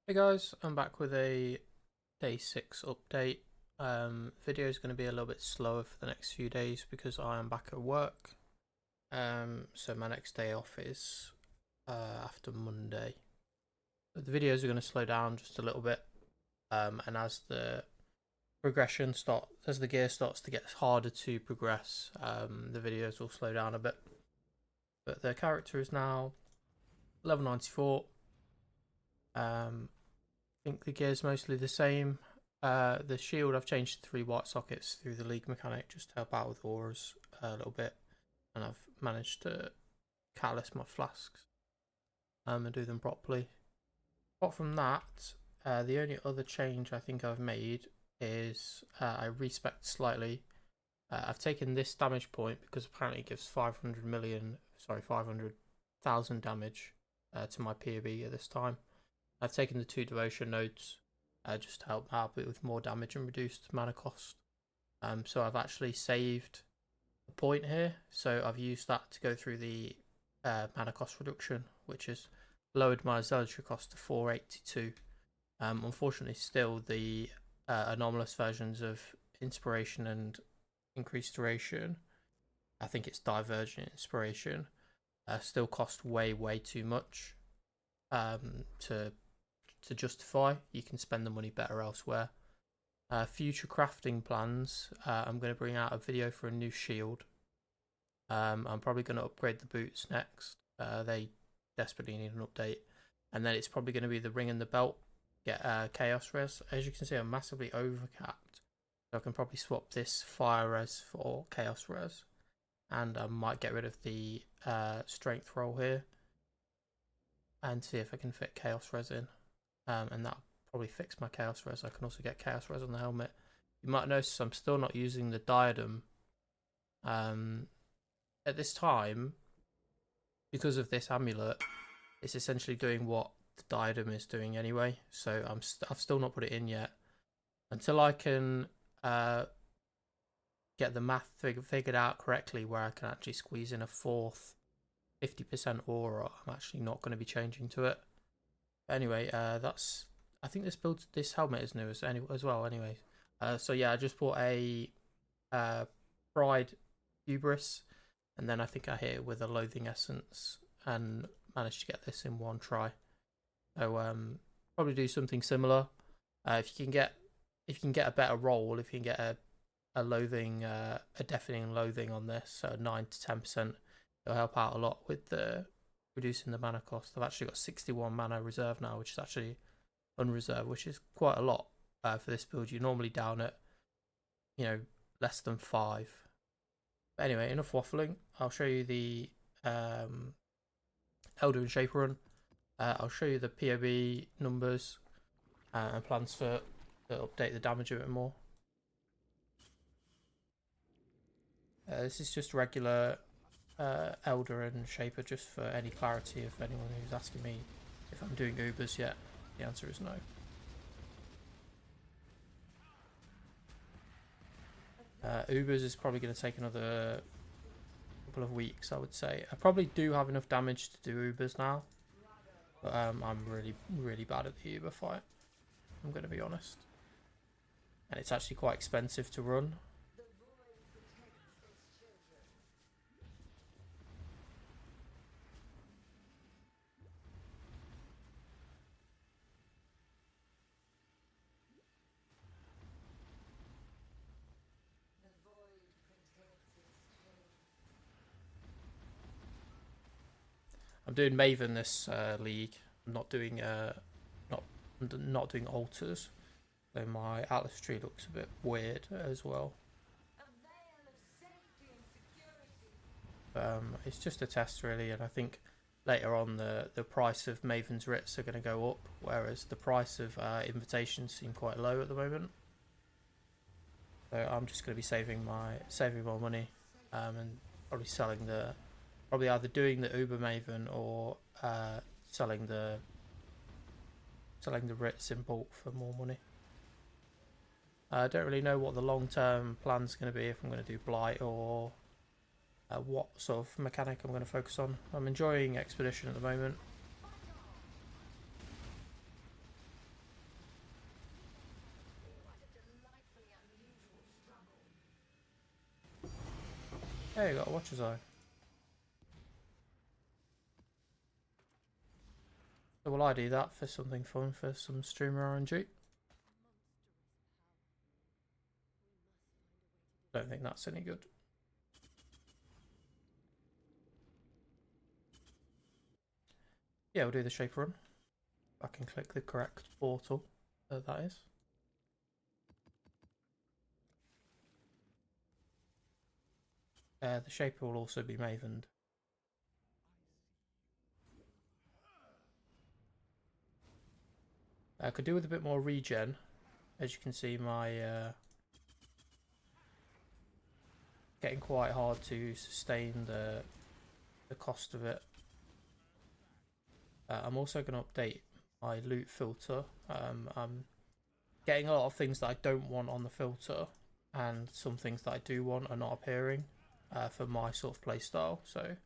Hey guys, I'm back with a day 6 update. Video is going to be a little bit slower for the next few days because I am back at work. So my next day off is after Monday. But the videos are going to slow down just a little bit. And as the as the gear starts to get harder to progress, the videos will slow down a bit. But the character is now level 94. I think the gear's mostly the same. The shield I've changed to 3 white sockets through the league mechanic just to help out with auras a little bit, and I've managed to catalyst my flasks and do them properly. Apart from that, the only other change I think I've made is I respec slightly. I've taken this damage point because apparently it gives 500,000 damage to my POB at this time. I've taken the 2 devotion nodes just to help out with more damage and reduced mana cost. So I've actually saved a point here, so I've used that to go through the mana cost reduction, which has lowered my zealotry cost to 482. Unfortunately, still the anomalous versions of inspiration and increased duration, I think it's divergent inspiration, still cost way too much to justify. You can spend the money better elsewhere. Future crafting plans, I'm going to bring out a video for a new shield. I'm probably going to upgrade the boots next. They desperately need an update. And then it's probably going to be the ring and the belt. Get chaos res. As you can see, I'm massively overcapped. So I can probably swap this fire res for chaos res. And I might get rid of the strength roll here. And see if I can fit chaos res in. And that'll probably fix my chaos res. I can also get chaos res on the helmet. You might notice I'm still not using the diadem at this time because of this amulet. It's essentially doing what the diadem is doing anyway, so I've still not put it in yet until I can get the math figured out correctly where I can actually squeeze in a 4th 50% aura. I'm actually not going to be changing to it. Anyway, that's, I think this helmet is new as well. Anyway, so yeah, I just bought a Pride Hubris, and then I think I hit it with a Loathing Essence and managed to get this in one try. So probably do something similar. If you can get a better roll, if you can get a loathing, a deafening loathing on this, so 9 to 10%, it'll help out a lot with the reducing the mana cost. I've actually got 61 mana reserve now, which is actually unreserved, which is quite a lot for this build. You're normally down at, less than 5. But anyway, enough waffling. I'll show you the Elder and Shaper run. I'll show you the POB numbers and plans to update the damage a bit more. This is just regular Elder and Shaper, just for any clarity if anyone who's asking me if I'm doing Ubers yet. The answer is no. Ubers is probably going to take another couple of weeks, I would say. I probably do have enough damage to do Ubers now, but I'm really bad at the Uber fight, I'm going to be honest. And it's actually quite expensive to run. I'm doing Maven this league. I'm not doing not doing altars. So my Atlas tree looks a bit weird as well. It's just a test really, and I think later on the price of Maven's writs are going to go up, whereas the price of invitations seem quite low at the moment. So I'm just going to be saving my money and probably either doing the Uber Maven or selling the writs in bulk for more money. I don't really know what the long-term plan's going to be, if I'm going to do Blight or what sort of mechanic I'm going to focus on. I'm enjoying Expedition at the moment. Hey, you got a watcher's eye. So will I do that for something fun, for some streamer RNG? Don't think that's any good. Yeah, we'll do the shape run. I can click the correct portal, that is. The shaper will also be mavened. I could do with a bit more regen. As you can see, my getting quite hard to sustain the cost of it. I'm also going to update my loot filter. I'm getting a lot of things that I don't want on the filter, and some things that I do want are not appearing for my sort of playstyle. So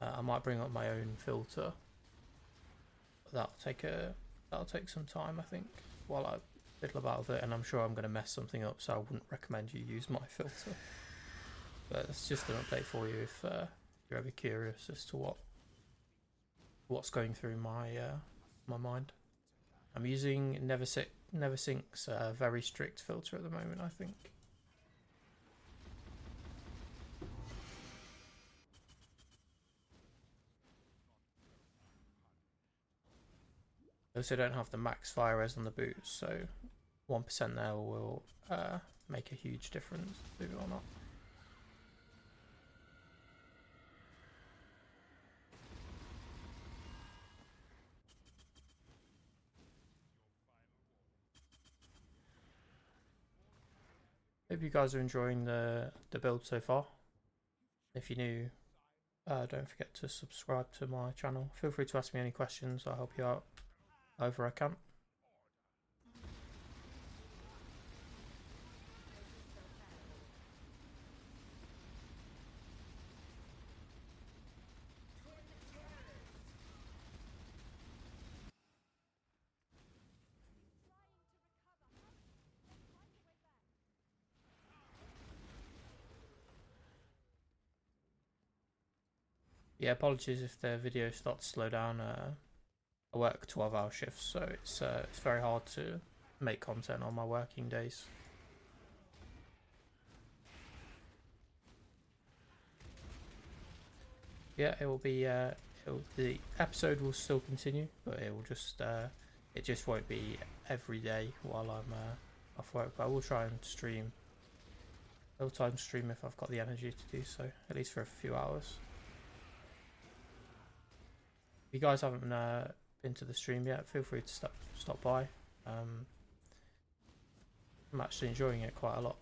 I might bring up my own filter. That'll take some time, I think, while I fiddle about with it, and I'm sure I'm going to mess something up, so I wouldn't recommend you use my filter. But it's just an update for you if you're ever curious as to what's going through my my mind. I'm using Neversink's very strict filter at the moment, I think. I also don't have the max fire res on the boots, so 1% there will make a huge difference, believe it or not. Hope you guys are enjoying the build so far. If you're new, don't forget to subscribe to my channel. Feel free to ask me any questions. I'll help you out however I can. Yeah, apologies if the video starts to slow down. I work 12-hour shifts, so it's very hard to make content on my working days. Yeah, it will be. The episode will still continue, but it will just. It just won't be every day while I'm off work. But I will try and stream. Real-time stream if I've got the energy to do so, at least for a few hours. If you guys haven't been to the stream yet, feel free to stop by. I'm actually enjoying it quite a lot.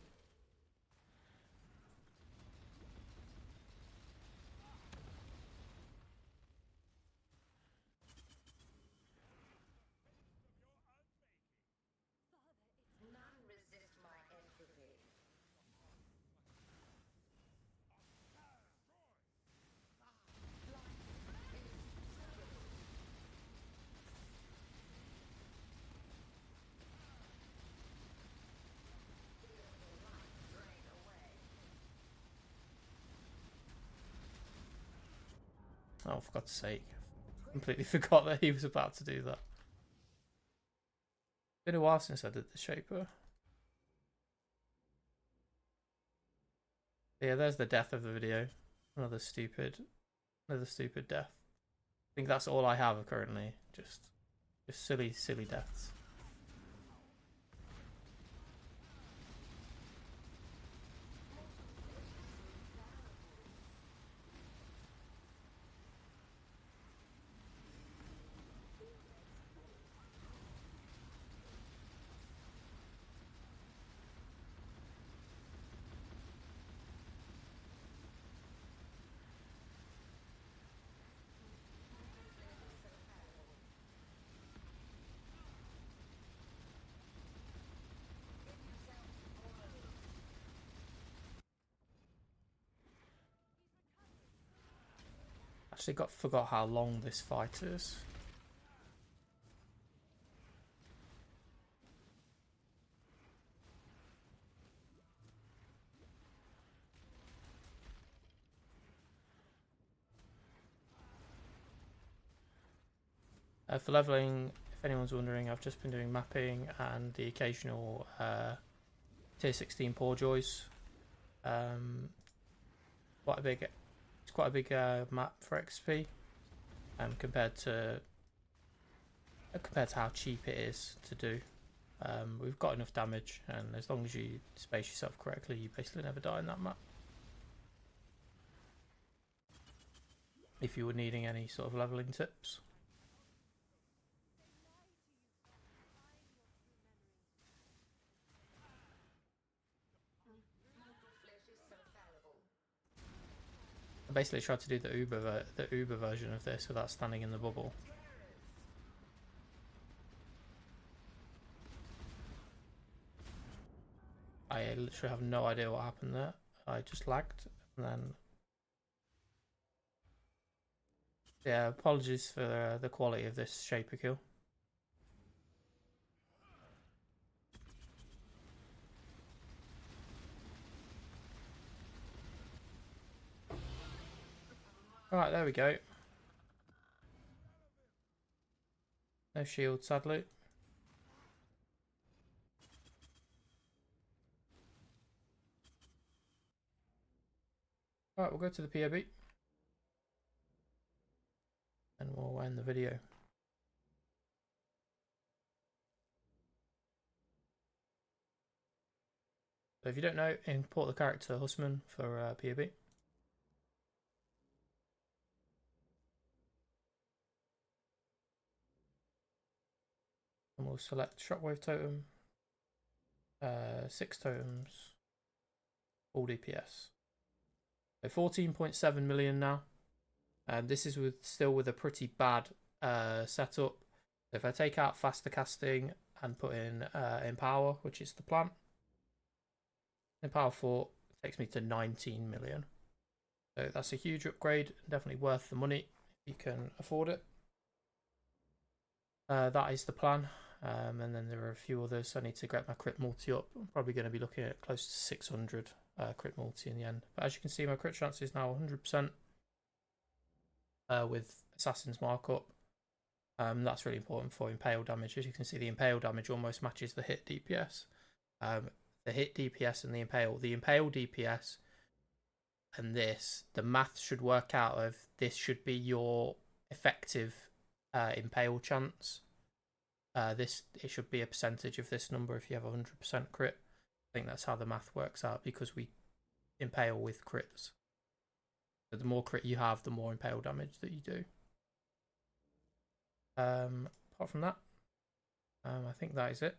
Oh, for God's sake. Completely forgot that he was about to do that. Been a while since I did the Shaper. Yeah, there's the death of the video. Another stupid death. I think that's all I have currently. Just silly deaths. Actually forgot how long this fight is. For leveling, if anyone's wondering, I've just been doing mapping and the occasional tier 16 Poor Joys. Quite a big, it's quite a big map for XP, compared to how cheap it is to do. We've got enough damage, and as long as you space yourself correctly, you basically never die in that map. If you were needing any sort of leveling tips. I basically tried to do the Uber version of this without standing in the bubble. I literally have no idea what happened there. I just lagged, and then yeah, apologies for the quality of this Shaper kill. Alright, there we go. No shield, sadly. Alright, we'll go to the POB. And we'll end the video. So if you don't know, import the character Husman for POB. And we'll select Shockwave Totem, 6 totems, all DPS. So 14.7 million now. This is still with a pretty bad setup. So if I take out faster casting and put in Impale, which is the plan, Impale 4 takes me to 19 million. So that's a huge upgrade, definitely worth the money if you can afford it. That is the plan. And then there are a few others. I need to get my crit multi up. I'm probably going to be looking at close to 600 crit multi in the end. But as you can see, my crit chance is now 100% with Assassin's Markup. That's really important for Impale damage. As you can see, the Impale damage almost matches the hit DPS. The hit DPS and the Impale DPS and this, the math should work out of this should be your effective Impale chance. It should be a percentage of this number if you have 100% crit. I think that's how the math works out, because we Impale with crits. So the more crit you have, the more Impale damage that you do. Apart from that, I think that is it.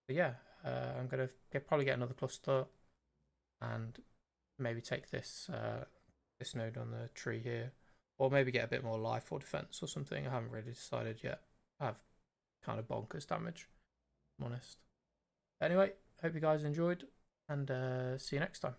But yeah, I'm gonna probably get another cluster and maybe take this this node on the tree here, or maybe get a bit more life or defense or something. I haven't really decided yet. I have kind of bonkers damage, if I'm honest. Anyway, hope you guys enjoyed, and see you next time.